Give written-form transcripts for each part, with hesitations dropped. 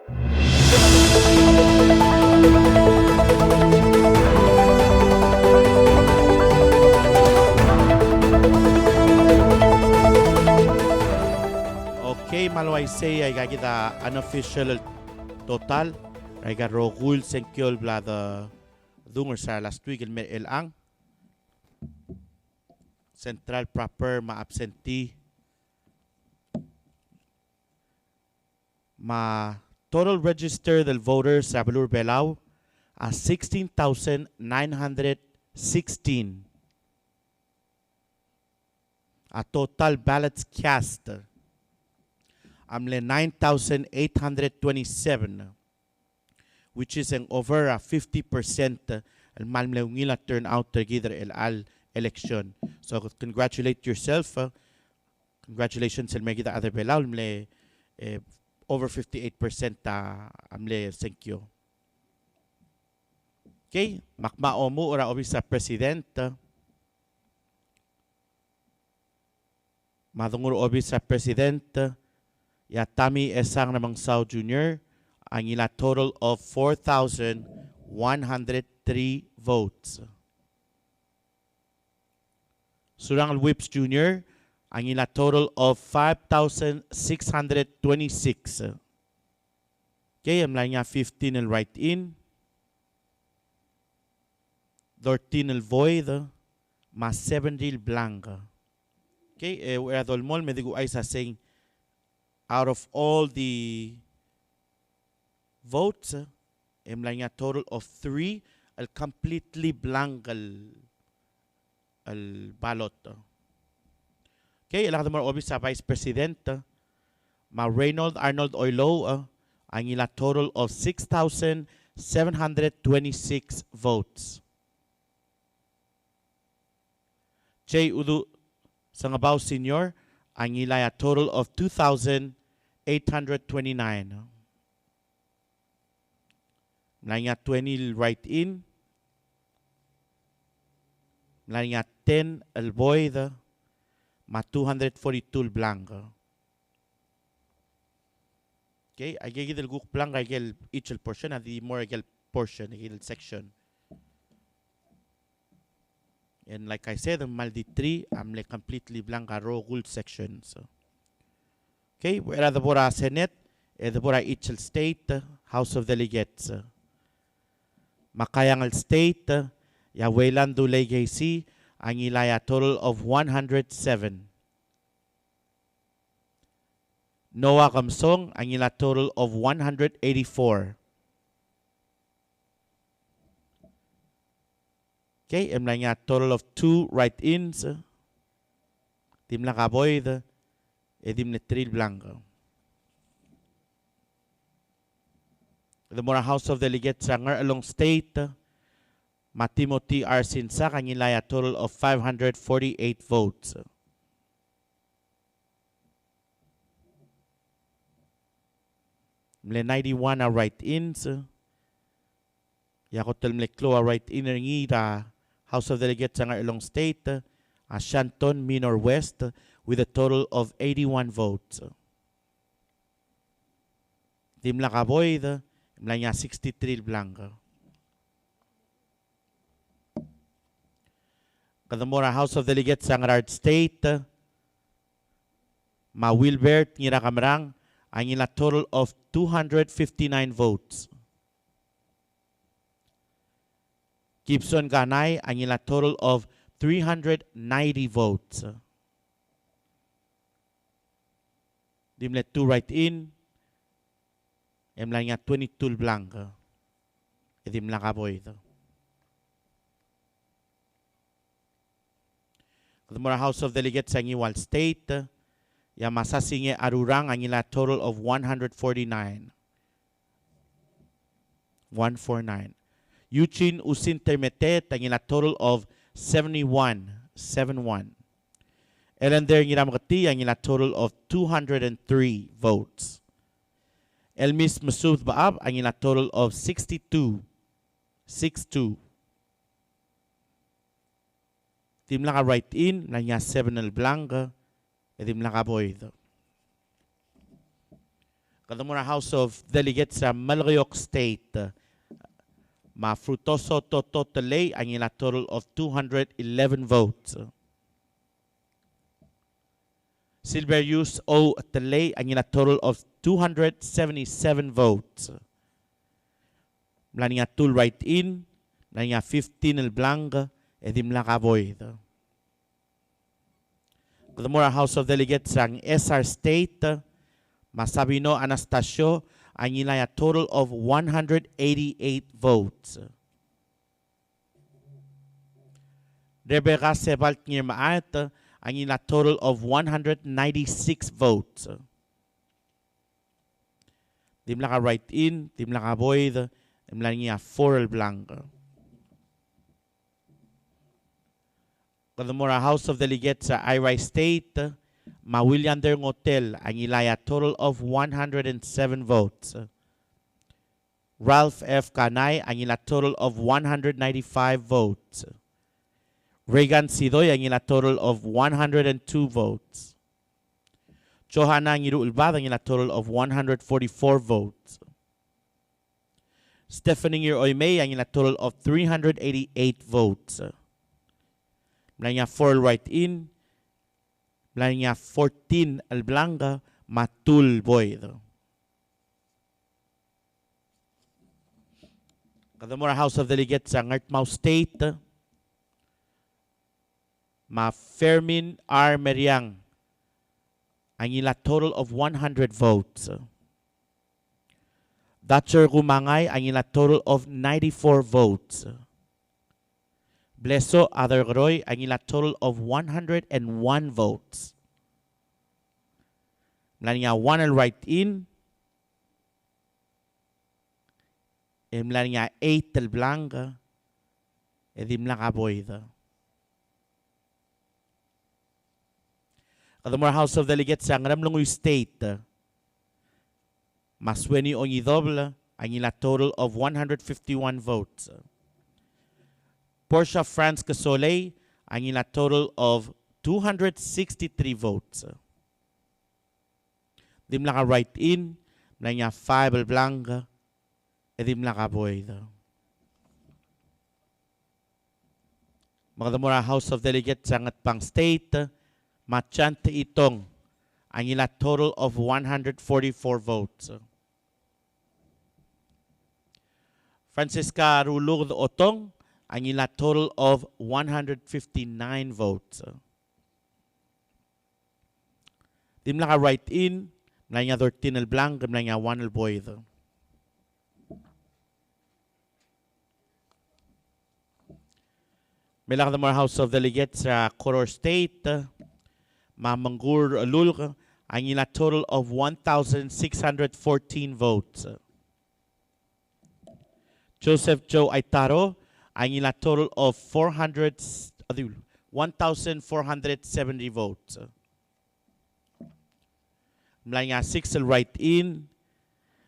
Okay, maluay say ay kita unofficial total. Ay ka rogul senkyol bla the dunger sa last week el ang central proper ma absentee ma total register del voters sa Palau a 16,916. A total ballots cast amle 9,827, which is an over a 50% al malmle ngila turnout together el election. So congratulate yourself. Congratulations el megida other Palau mle over 58% amle thank you. Okay, makmao mo ora obi sa president. Madungur obi sa president. Yatami Esang namang Sao Jr. ang ila total of 4,103 votes. Surang Whips Jr. ang ila total of 5,626. Okay, am lang niya 15 el write-in, 13 el void, mas 70 el blank. Okay, where dolmol me digo ay sa saying out of all the votes, a total of 3, al completely blank al ballot. Okay, ilang mo obis sa Vice President, ma Reynold Arnold Oilo, ang ila total of 6,726 votes. Jay Udu Sangabaw Senior, ang ila a total of 2,829. Nga 20 write-in. Nga 10 el void. Ma 242 blank. Okay, I gave the guk blank, I gave each portion, and the more I gave portion, I gave section. And like I said, maldi 3, I'm like completely blank a row gold sections. Okay, where the Bora Senate, the Bora each state, House of Delegates. Makayangal State, Yawelan Dulegasi, ang ilaya total of 107. Noah Kamsong, ang ila total of 184. Okay, am lang total of 2 write-ins. Tim lang kaboyd, edim na 3 blanco. The Mora House of Delegates Ranger along state, Matimoti R. Sinsa, kanila a total of 548 votes. Mle 91 a write-ins. Yakotel mleklo a write-in ngida House of Delegates Ranger along state, Shanton Minor West, with a total of 81 votes. Dimla kaboyd, mla 63 blanco. Kadamora House of Delegates Sangarard State, Ma Wilbert ngira Kamrang, ang ila total of 259 votes. Gibson Ganay, ang ila total of 390 votes. Dimlet 2 write-in, emla nga 22 blanco. Edimla kaboy ito. Kadamora House of Delegates sa Iwal State, Yamasasinge Arurang ang ila total of 149. 149. Eugene Usintermetet ang ila total of 71. 71. Elender Ngiramkati ang ila total of 203 votes. Elmis Masud Baab ang ila total of 62. 62. Tim lang ka write-in, na niya 7 el blanca, e tim lang ka boyd. Kadamura House of Delegates sa Maluyok State. Frutoso Toto Talay ang ila total of 211 votes. Silverius O. Talay ang ila total of 277 votes. Mula nga 2 write-in, mula nga 15 el blank, edim la void. Kadamura House of Delegates ang SR State, Masabino Anastasio, ang ila total of 188 votes. Rebecca Sebalt Maat, ang ila total of 196 votes. Dimla ka write-in, dimla ka void, dimla niya 4 el blank. Kadamura House of Delegates sa Iray State, William Der Hotel, ang ilaya total of 107 votes. Ralph F. Kanay, ang ila total of 195 votes. Regan Sidoy, ang ila total of 102 votes. Johanna Ngiruulbad, ang ila total of 144 votes. Stephanie Oymay, ang ila total of 388 votes. Mula niya 4 write-in, mula niya 14 al blanca, matul void. Kadamura House of Delegates sa Ngartmao State, Fermin R. Meriang, ang ila total of 100 votes. Dutcher Gumangay, ang ila total of 94 votes. Bleso Adargroy, ang ila total of 101 votes. Mula niya 1 al write-in, mula niya 8 al blank, edim lang void. Kadamura House of Delegates sa Ngramlungoy State, Masweni Onyidoble, ang ila total of 151 votes. Portia France Casolay, ang ila total of 263 votes. Dim lang write-in, mula niya 5 al blank, edim lang void. Kadamura House of Delegates sa Ngatpang State, Machante Itong, ang ila total of 144 votes. Francisca Rulug Otong, ang ila total of 159 votes. Dim lang write-in, mula niya 13 al blank, mula niya 1 al void. May Kadamura House of Delegates sa Koror State, Mamanggur Lulk, ang ila total of 1,614 votes. Joseph Joe Aitaro, ang ila total of 1,470 votes. Mula niya 6 al write-in,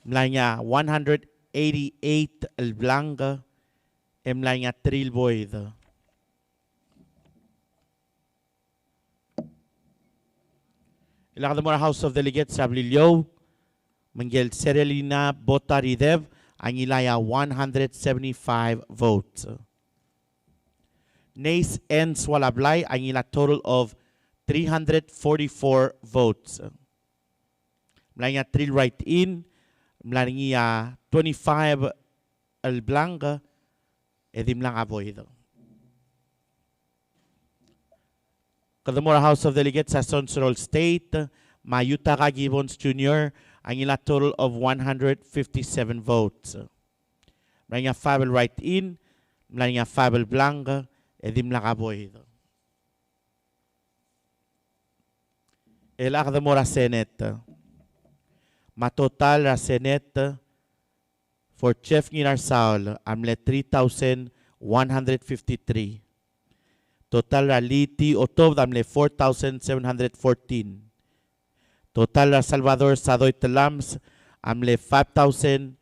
mula niya 188 al blank, mula niya 3 al void. Kadamura House of Delegates sa Blilyo, Mangel Serelina Botaridev, ang ilaya 175 votes. Nace N. Swalablay, ang ila total of 344 votes. Mula niya 3 write-in, mula niya 25 al blank, edim lang void. Kadamura House of Delegates sa Sonsorol State, Mayutaka Gibbons Jr., ang ila total of 157 votes. Mula niya 5 al write-in, mula niya 5 al blank, edim lang void. Ela Kadamura Senate, matotal ra Senate for Chef Nginar Saul, amle 3,153. Total Raliti Otov damle 4,714. Total ra Salvador Sadoy Telams amle 5,017.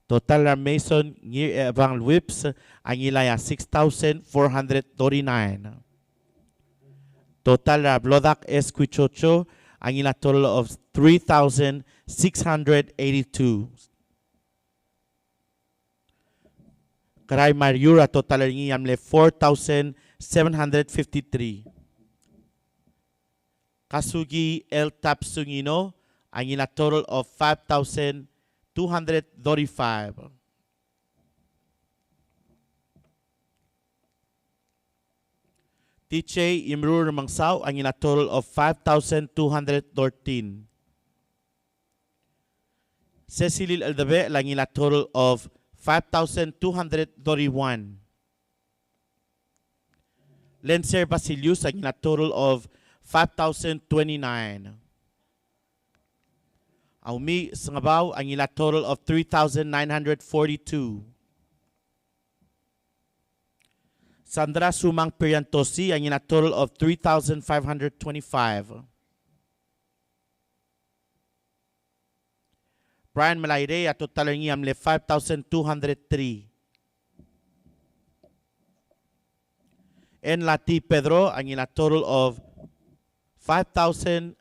Total ra Mason Ngir Evang Whips ang ilaya 6,439. Total ra Blodak Esquichocho ang ila total of 3,682. Karay Mariura total ng amle 4,753. Kasugi El Tapsungino ang ila total of 5,235. Tiche Imrur Mangsaw ang ila total of 5,213. Cecilil Aldabe ang ila total of 5,231. Lenser Basilius ang ila total of 5,029. Aumi Sangabaw ang ila total of 3,942. Sandra Sumang Periantosi ang ina total of 3,525. Brian Malayre at total ng amle 5,203. En Lati Pedro ang ina total of 5,044.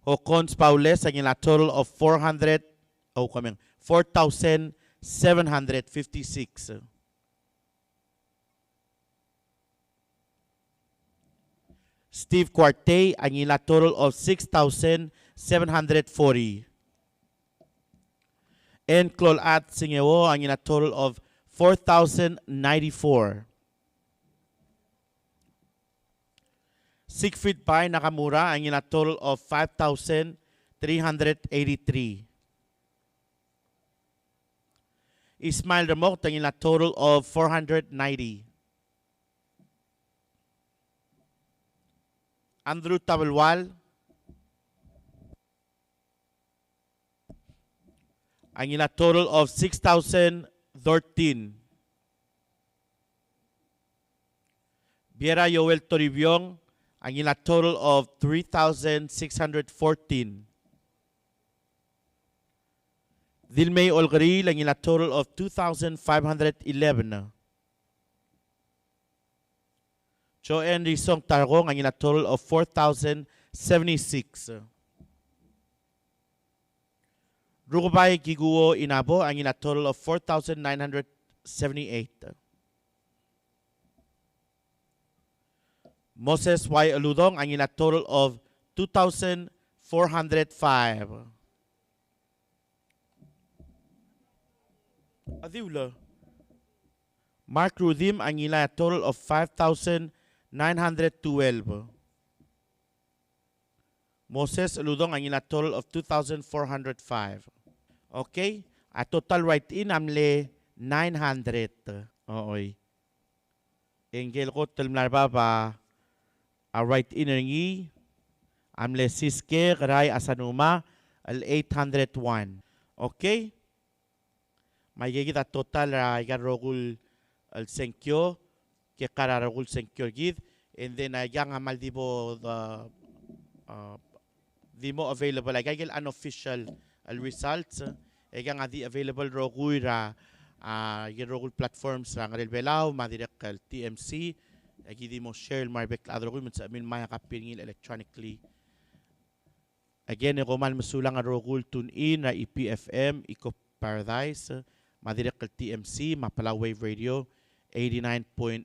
Hocons Paules ang ina total of 4,756. Steve Quarte ang ila total of 6,740. And Clolat Singewo ang ila total of 4,094. Siegfried Pai Nakamura ang ila total of 5,383. Ismail Ramok ang ila total of 490. Andrew Tabalwal ang ila total of 6,013. Biera Yoel Toribiong ang ila total of 3,614. Dilmay Olgaril ang ila total of 2,511. Joen Risong Targong ang ila total of 4,076. Rugubay Giguo Inabo ang ila total of 4,978. Moses Y. Aludong ang ila total of 2,405. Adiula. Mark Rudim ang ila total of 5,912. Moses Aludong ang ila total of 2,405. Okay? At total write-in amle 900. Ooy. Engel ko talmlar ba a write-in ngi amle siske karay asanuma al 801. Okay? May gigit at total igarogul al senkyo ke kararogul senkyo gid, and then yang amal dibo the dimo available ay gagil unofficial al results yang adi available rogul ra rogul platforms ra ngarel belaw madirek kal TMC agi dimo share marbek adrogul mit sa amin maya kapingil electronically. Again romal masulang rogul tune in ra EPFM Eco Paradise madirek kal TMC Palau Wave Radio 89.9.